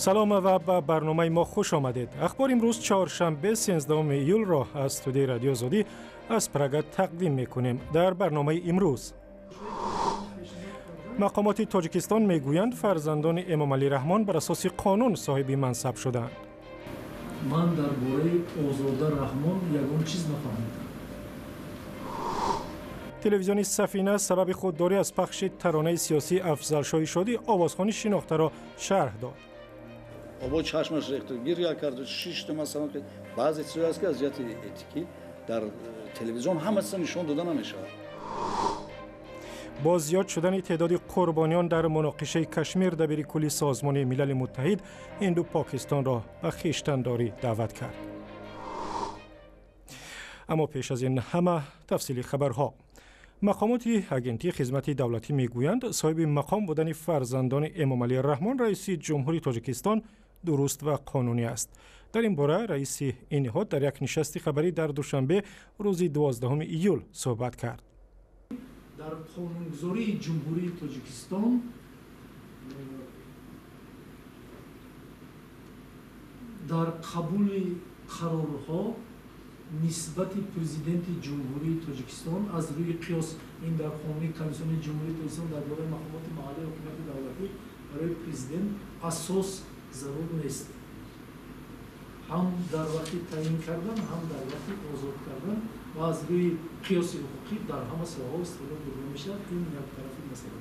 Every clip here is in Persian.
سلام و به برنامه ما خوش آمدید. اخبار امروز چهارشنبه 13 ایول را از استودیوی رادیو آزادی از پراگ تقدیم میکنیم. در برنامه امروز مقامات تاجیکستان میگویند فرزندان امام علی رحمان بر اساس قانون صاحب منصب شدند. من درباره آزاده رحمان یگان چیز نفهمیدم. تلویزیون سفینه سبب خودداری از پخش ترانه سیاسی افضل شادی آوازخوانی شناخته را شرح داد. با چشمش ریخته گریه کرد. 6 مثلا که بعضی چیزا هست که اذیت اتیکی در تلویزیون همه نشون داده نمیشه. با زیاد شدن تعداد قربانیان در مناقشه کشمیر دبیر کلی سازمان ملل متحد هند و پاکستان را به خویشتن‌داری دعوت کرد. اما پیش از این همه تفصیلی خبرها. مقامات اگنتی خدمت دولتی میگویند صاحب مقام بودن فرزندان امام علی رحمان رئیس جمهوری تاجیکستان درست و قانونی است. در این باره رئیس این نهاد در یک نشست خبری در دوشنبه روز 12 ایول صحبت کرد. در قانونگذاری جمهوری تاجیکستان در قبول قرارها نسبت پرزیدنت جمهوری تاجیکستان از روی قیاس این در قانون کمیسیون جمهوری تاجیکستان درباره مقامات محلی حکومت دولتی برای پرزیدنت اساس ضرور نیست. هم در وقتی تعیین کردن هم در وقتی آزاد کردن و از روی قیاس حقوقی در همه ساحه‌ها استفاده برده میشه. این یک طرف مسئله.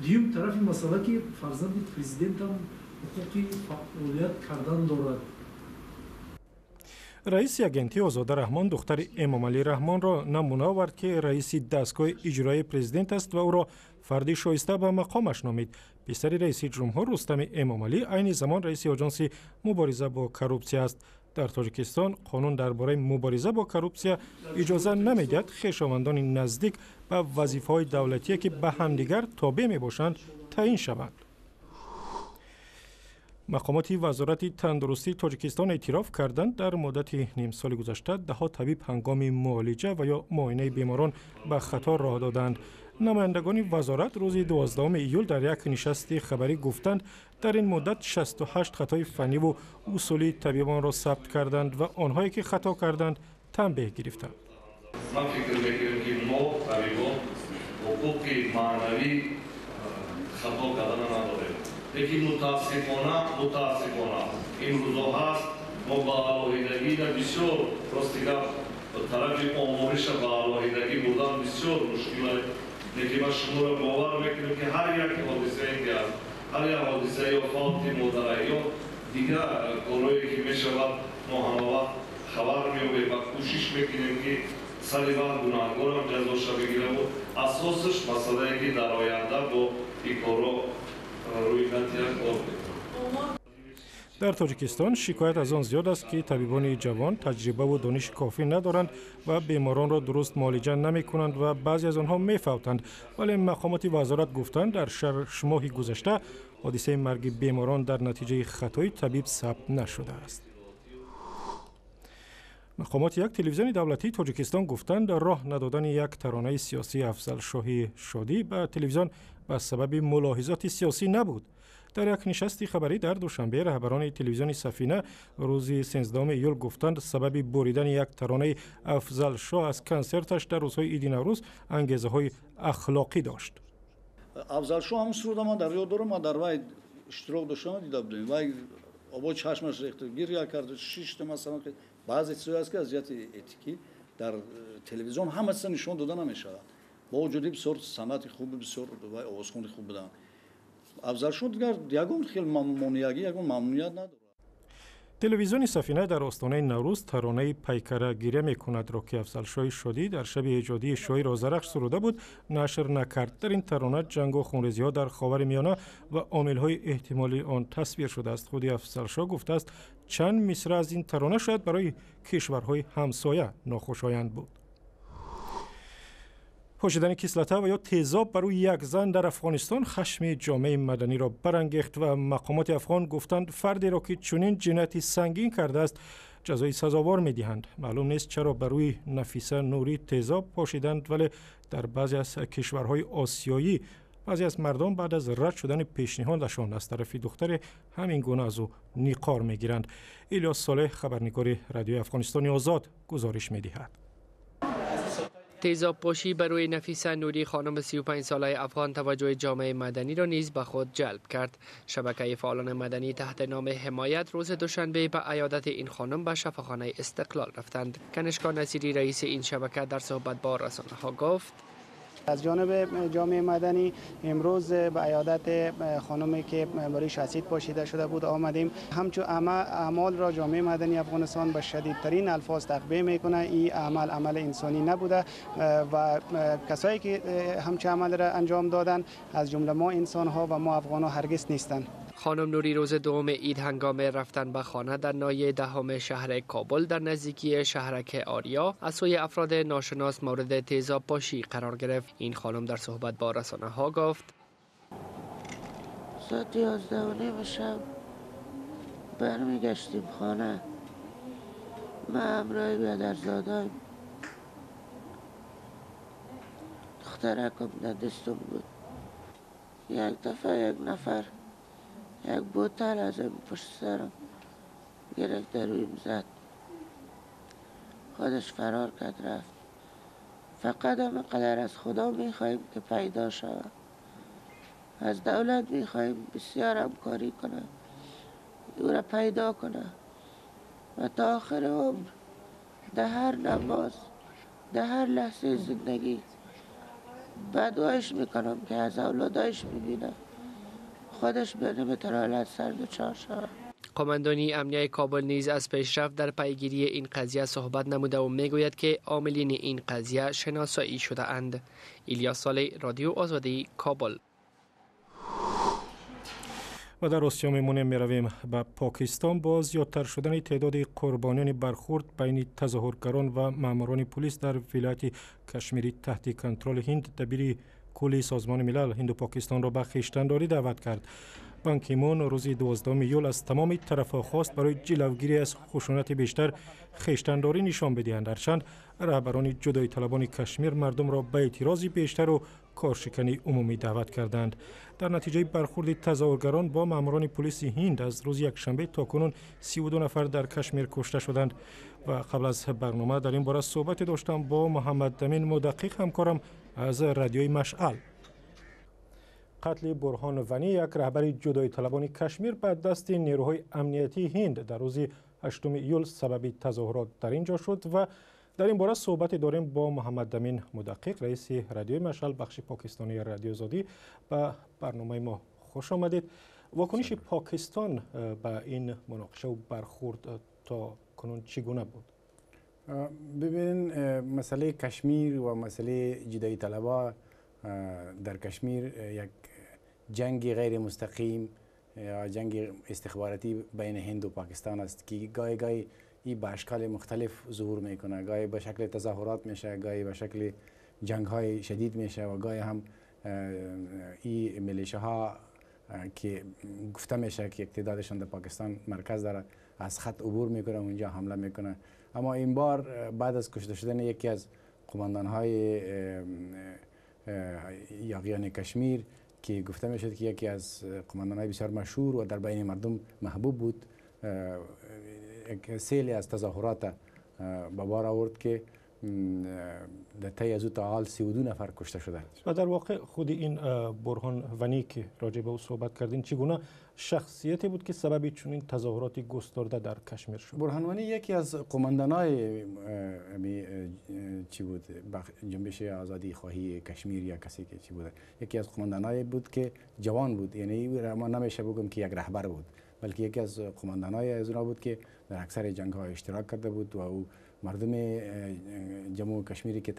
دوم طرف مسئله که فرزند پرزیدنت هم حقوقی فعالیت کردن دارد. رئیس اگنتی آزاده رحمان دختر امام علی رحمان را نمونه آورد که رئیس دستگاه اجرایی پرزیدنت است و او را فردی شایسته به مقامش نامید. پسر رئیس جمهور رستم امام علی عین زمان رئیس آژانس مبارزه با کروپسیون است. در تاجیکستان قانون درباره مبارزه با کروپسیون اجازه نمیدهد خویشاوندان نزدیک به وظیفه‌های دولتی که به همدیگر تابع میباشند تعیین شوند. مقامات وزارت تندرستی تاجیکستان اعتراف کردند در مدت نیم سال گذشته ده‌ها طبیب هنگام معالجه و یا معاینه بیماران به خطا راه دادند. نمایندگان وزارت روز 12 ایول در یک نشست خبری گفتند در این مدت 68 خطای فنی و اصولی طبیبان را ثبت کردند و آنهایی که خطا کردند تنبیه گرفتند. من فکر می‌کنم که ما طبیبان حقوق معنوی خطا کردن نداریم. لیکن متاسفانه این روزها هست ما با علاهیدگی در بسیار راستیگر طرف آمارش با علاهیدگی بودن بسیار مشکل. لیکن من شما را باور میکنم که هر یک حادثه که هست، هر یک حادثه یا فالت مادره یا دیگر کارهایی که میشود ما همه وقت خبر میابیم و کوشش میکنیم که سری وقت گناهکار هم جزاش بگیرم و اساسش مسئله که در آینده با این کارها در تاجیکستان شکایت از آن زیاد است که طبیبان جوان تجربه و دانش کافی ندارند و بیماران را درست معالجه نمی کنند و بعضی از آنها می فوتند. ولی مقامات وزارت گفتند در 6 ماه گذشته حادثه مرگ بیماران در نتیجه خطای طبیب ثبت نشده است. مقامات یک تلویزیون دولتی تاجیکستان گفتند راه ندادن یک ترانه سیاسی افضل شادی به تلویزیون به سبب ملاحظات سیاسی نبود. در یک نشست خبری در دوشنبه رهبران تلویزیون سفینه روز 13 ایول گفتند سبب بریدن یک ترانه افضل شاه از کنسرتش در روزهای عید نوروز انگیزه‌های اخلاقی داشت. افضل شاه هم سرود ما در یاد دارم، ما در وای اشتراک داشتم دیده بودیم. وای با چشمش ریخته گریه کرد. 6 مثلا که بعضی چیزا هست که اذیت اتیکی در تلویزیون همه نشون داده نمیشه. با وجود بسیار صنعت خوب بسیار و آوازخوانی خوب بودن. افضل شد دیگر یگان خیلی ممنونیت نداره. تلویزیون سفینه در آستانه نوروز ترانه پیکره گیره میکند را که افضل شاه شادی در شب ایجادی شاه رازرخش سروده بود نشر نکرد. در این ترانه جنگ و خونریزی ها در خاورمیانه و عامل‌های احتمالی آن تصویر شده است. خود افضل شاه گفته است چند مصرع از این ترانه شاید برای کشورهای همسایه ناخوشایند بود. پاشیدن کسلته و یا تیزاب بر روی یک زن در افغانستان خشم جامعه مدنی را برانگیخت و مقامات افغان گفتند فردی را که چنین جنایتی سنگین کرده است جزای سزاوار می‌دهند. معلوم نیست چرا بر روی نفیسه نوری تیزاب پاشیدند، ولی در بعضی از کشورهای آسیایی بعضی از مردم بعد از رد شدن پیشنهادشان از طرف دختر همین گونه از او نیقار میگیرند. الیاس صالح، خبرنگار رادیوی افغانستان آزاد، گزارش میدهد. تیزاب پاشی بر روی نفیسه نوری خانم 35 ساله افغان توجه جامعه مدنی را نیز به خود جلب کرد. شبکه فعالان مدنی تحت نام حمایت روز دوشنبه به عیادت این خانم به شفاخانه استقلال رفتند. کنشکا نصیری رئیس این شبکه در صحبت با رسانه‌ها گفت از جانب جامعه مدنی امروز به عیادت خانمی که برای اسید پاشیده شده بود آمدیم. همچون اعمال را جامعه مدنی افغانستان به شدیدترین الفاظ تقبیح میکنه. این عمل انسانی نبوده و کسایی که همچون عمل را انجام دادن از جمله ما انسان ها و ما افغان ها هرگز نیستند. خانم نوری روز دوم عید هنگام رفتن به خانه در ناحیه دهم شهر کابل در نزدیکی شهرک آریا از سوی افراد ناشناس مورد تیزاب پاشی قرار گرفت. این خانم در صحبت با رسانه‌ها گفت ساعت 11:30 شب برمیگشتیم خانه. من همراه بیادرزادایم، دخترکم در دستم بود. یک دفعه یک نفر یک بوتل از این پشت سرم گرفت رویم زد. خودش فرار کرد رفت. فقط همینقدر از خدا میخواهیم که پیدا شود. از دولت میخواهیم بسیار همکاری کنه، او را پیدا کنه و تا آخر عمر در هر نماز در هر لحظه زندگی بدوایش میکنم که از اولادایش ببینه خودش به نمیتونه سر دچار شود. قماندانی امنیه کابل نیز از پیشرفت در پیگیری این قضیه صحبت نموده و میگوید که عاملین این قضیه شناسایی شده اند. الیاس صالح، رادیو آزادی، کابل. و در آسیا میرویم به پاکستان. با زیادتر شدن تعداد قربانیان برخورد بین تظاهرگران و ماموران پلیس در ولایت کشمیری تحت کنترل هند، دبیر کل سازمان ملل هند و پاکستان را به خویشتن‌داری دعوت کرد. بان کی مون روز 12 یول از تمام طرف‌ها خواست برای جلوگیری از خشونت بیشتر خویشتن‌داری نشان بدهند. هرچند رهبران جدایی طلبان کشمیر مردم را به اعتراض بیشتر و کارشکنی عمومی دعوت کردند. در نتیجه برخورد تظاهرگران با ماموران پلیس هند از روز یکشنبه تاکنون 32 نفر در کشمیر کشته شدند. و قبل از برنامه در این باره صحبت داشتم با محمد امین مدقق، همکارم از رادیوی مشعل. قتل برهان ونی، یک رهبر جدایی طلبان کشمیر، به دست نیروهای امنیتی هند در روز 8 یول سبب تظاهرات در اینجا شد و در این باره صحبت داریم با محمد امین مدقق، رئیس رادیوی مشعل بخش پاکستانی رادیو آزادی. به برنامه ما خوش آمدید. واکنش پاکستان به این مناقشه و برخورد تا کنون چگونه بود؟ ببینید، مسئله کشمیر و مسئله جدایی طلبا در کشمیر یک جنگ غیر مستقیم یا جنگ استخباراتی بین هند و پاکستان است که گاهی این به اشکال مختلف ظهور میکنه. گاهی به شکل تظاهرات میشه، گاهی به شکل جنگ های شدید میشه و گاهی هم این میلیشاها که گفته میشه که تعدادشان در پاکستان مرکز داره از خط عبور میکنه و اونجا حمله میکنه. اما این بار بعد از کشته شدن یکی از قماندان های یاغیان کشمیر که گفته میشد که یکی از قماندان‌های بسیار مشهور و در بین مردم محبوب بود، سیلی از تظاهرات به بار آورد که در طی از او تا حال 32 نفر کشته شده. و در واقع خود این برهان ونی که راجع به او صحبت کردین، چگونه شخصیتی بود که سبب چنین تظاهراتی گسترده در کشمیر شد؟ برهان ونی یکی از قماندان‌های چی بود، جنبش آزادی خواهی کشمیر یا کسی که چی بود، یکی از قماندان‌های بود که جوان بود. یعنی ما نمیشه بگم که یک رهبر بود، بلکه یکی از قماندان‌های از اونها بود که در اکثر جنگ‌ها اشتراک کرده بود و او مردم جموں و کشمیری که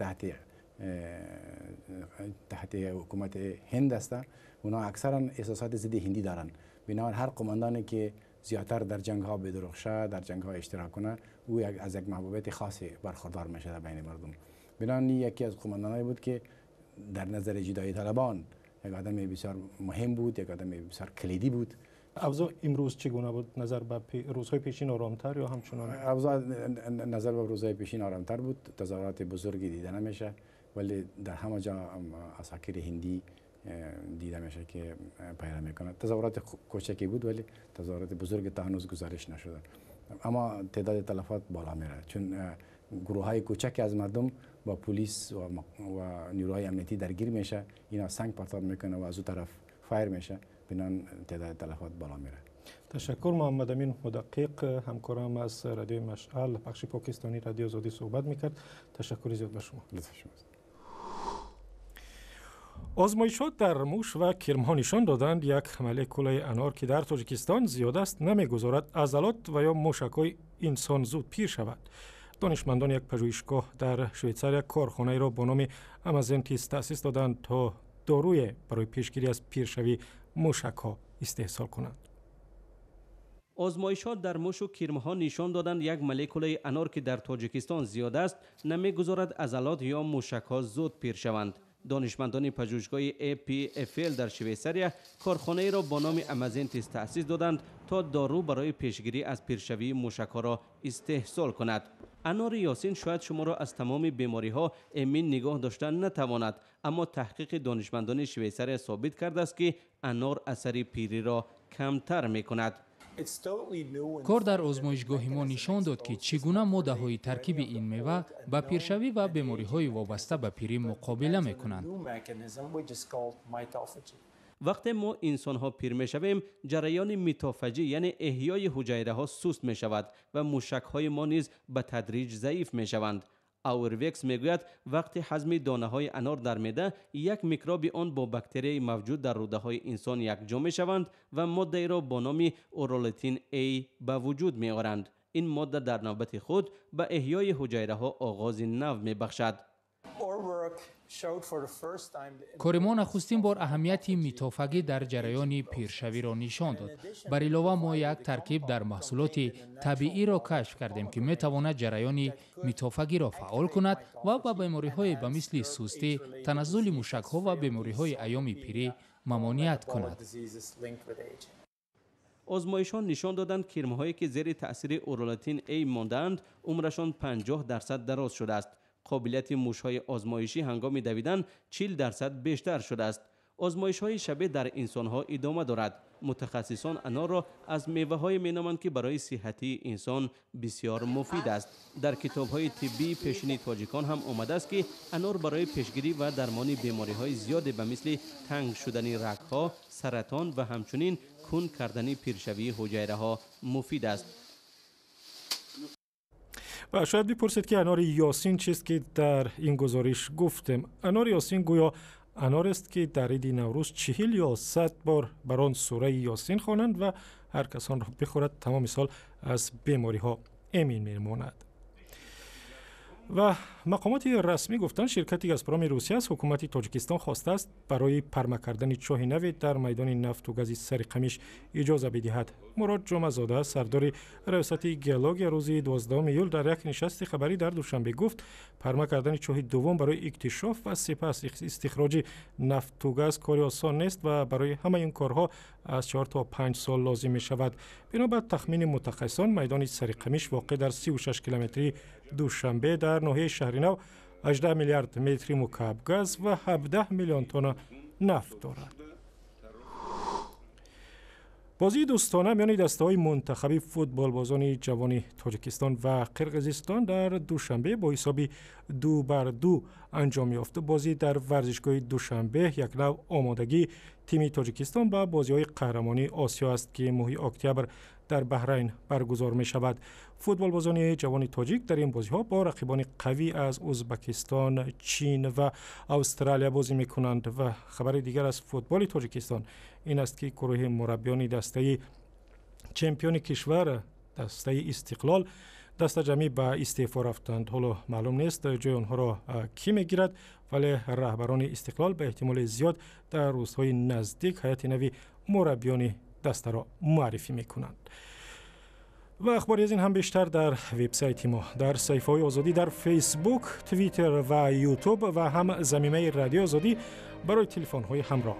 تحت حکومت هند هستند، اونا اکثرا احساسات ضد هندی دارن. بنابراین هر قماندانی که زیادتر در جنگ‌ها بدرخشه، در جنگ‌ها اشتراک کنه، او از یک محبوبیت خاصی برخوردار میشه در بین مردم. بنابراین یکی از قماندانایی بود که در نظر جدایی طلبان یک آدم بسیار مهم بود، یک آدم بسیار کلیدی بود. اوضاع امروز چگونه بود؟ نظر به روزهای پیشین آرامتر یا همچنان؟ اوضاع نظر به روزهای پیشین آرامتر بود. تظاهرات بزرگی دیده نمیشه، ولی در همه جا عساکر هندی دیده میشه که پیدا میکنه. تظاهرات کوچکی بود ولی تظاهرات بزرگ تا هنوز گزارش نشده، اما تعداد تلفات بالا میره چون گروه های کوچکی از مردم با پلیس و نیروهای امنیتی درگیر میشه، اینا سنگ پرتاب میکنه و از اون طرف فایر میشه، بنان تعداد تلفات بالا میره. تشکر. محمد امین مدقق، همکارم از رادیو مشعل بخش پاکستانی رادیو آزادی صحبت میکرد. تشکر زیاد به شما. لطف شما. آزمایشات در موش و کرم‌ها نشان دادند یک مولکول انار که در تاجیکستان زیاد است نمیگذارد عضلات و یا موشک‌های انسان زود پیر شود. دانشمندان یک پژوهشگاه در شویتزاریا کارخانه‌ای را با نام امازنتیس تأسیس دادند تا داروی برای پیشگیری از پیرشوی موشک‌ها استحصال کنند. آزمایشات در موش و کرم‌ها نشان دادند یک مولکول انار که در تاجیکستان زیاد است نمیگذارد عضلات یا موشک‌ها زود پیر شوند. دانشمندان پژوهشگاه APFL در شویتزاریا کارخانه‌ای را با نام امازنتیس تأسیس دادند تا دارو برای پیشگیری از پیرشوی موشک‌ها را استحصال کند. انار یاسین شاید شما را از تمام بیماری‌ها امین نگاه داشتن نتواند، اما تحقیق دانشمندان شویتزاریا ثابت کرده است که انار اثر پیری را کمتر می‌کند. کار در آزمایشگاه ما نشان داد که چگونه ماده‌های ترکیب این میوه با پیرشوی و بیماری‌های وابسته به پیری مقابله می‌کنند. وقتی ما انسان‌ها پیر می‌شویم، جریان میتافاژی یعنی احیای حجایره‌ها سست می‌شود و موشک‌های ما نیز به تدریج ضعیف می‌شوند. آورویکس میگوید وقتی هضم دانه‌های انار در معده، یک میکروب آن با باکتری موجود در روده‌های انسان یکجا می‌شوند و ماده را با نام اورولتین A به وجود می‌آورند. این ماده در نوبت خود به احیای حجایره‌ها آغاز نو می‌بخشد. کار ما نخستین بار اهمیت میتافاگی در جریان پیرشوی را نشان داد. بر علاوه ما یک ترکیب در محصولات طبیعی را کشف کردیم که میتواند جریان میتافاگی را فعال کند و با بیماری‌های به مثل سستی، تنزل موشک‌ها و بیماری‌های ایام پیری ممانعت کند. آزمایشان نشان دادند کرم‌هایی که زیر تأثیر اورولتین A ماندند، عمرشان 50% دراز شده است. قابلیت موش‌های آزمایشی هنگام دویدن 40% بیشتر شده است. آزمایش‌های شبیه در انسان‌ها ادامه دارد. متخصصان انار را از میوه‌های می‌نامند که برای صحتی انسان بسیار مفید است. در کتاب‌های طبی پیشین تاجیکان هم آمده است که انار برای پیشگیری و درمان بیماری‌های زیاد به مثل تنگ شدن رگ‌ها، سرطان و همچنین کند کردن پیرشوی حجایره‌ها مفید است. و شاید بپرسید که انار یاسین چیست که در این گزارش گفتم. انار یاسین گویا انار است که در عید نوروز 40 یا 100 بار بر آن سوره یاسین خوانند و هر کس آن را بخورد تمام سال از بیماری ها امین میماند. و مقامات رسمی گفتند شرکت گازپرام روسیه از حکومت تاجیکستان خواسته است برای پرمه کردن چاه نو در میدان نفت و گاز سرقمیش اجازه بدهد. مراد جمعه‌زاده سردار ریاست گیولوژی روز 12 ایول در یک نشست خبری در دوشنبه گفت پرمه کردن چاه دوم برای اکتشاف و سپس استخراج نفت و گاز کاری آسان نیست و برای همه این کارها از 4 تا 5 سال لازم می شود. بنابر تخمین متخصصان میدان سرقمیش واقع در 36 کیلومتری دوشنبه در ناحیه شهر نو 18 میلیارد متر مکعب گاز و 17 میلیون تن نفت دارد. بازی دوستانه میان دسته‌های منتخب فوتبال بازان جوان تاجیکستان و قرقیزستان در دوشنبه با حساب 2-2 انجام یافت. بازی در ورزشگاه دوشنبه یک نوع آمادگی تیم تاجیکستان با بازی‌های قهرمانی آسیا است که ماه اکتبر در بحرین برگزار می شود. فوتبال بازان جوان تاجیک در این بازی‌ها با رقیبان قوی از ازبکستان، چین و استرالیا بازی می کنند. و خبر دیگر از فوتبال تاجیکستان این است که گروه مربیان دسته چمپیون کشور دسته استقلال دسته جمعی به استعفا رفتند. حالا معلوم نیست جای آنها را کی میگیرد، ولی رهبران استقلال به احتمال زیاد در روزهای نزدیک هیئت نوی مربیان دسته را معرفی میکنند. و اخباری از این هم بیشتر در وبسایت ما، در صفحه‌های آزادی در فیسبوک، توییتر و یوتیوب و هم زمینه رادیو آزادی برای تلفن‌های همراه.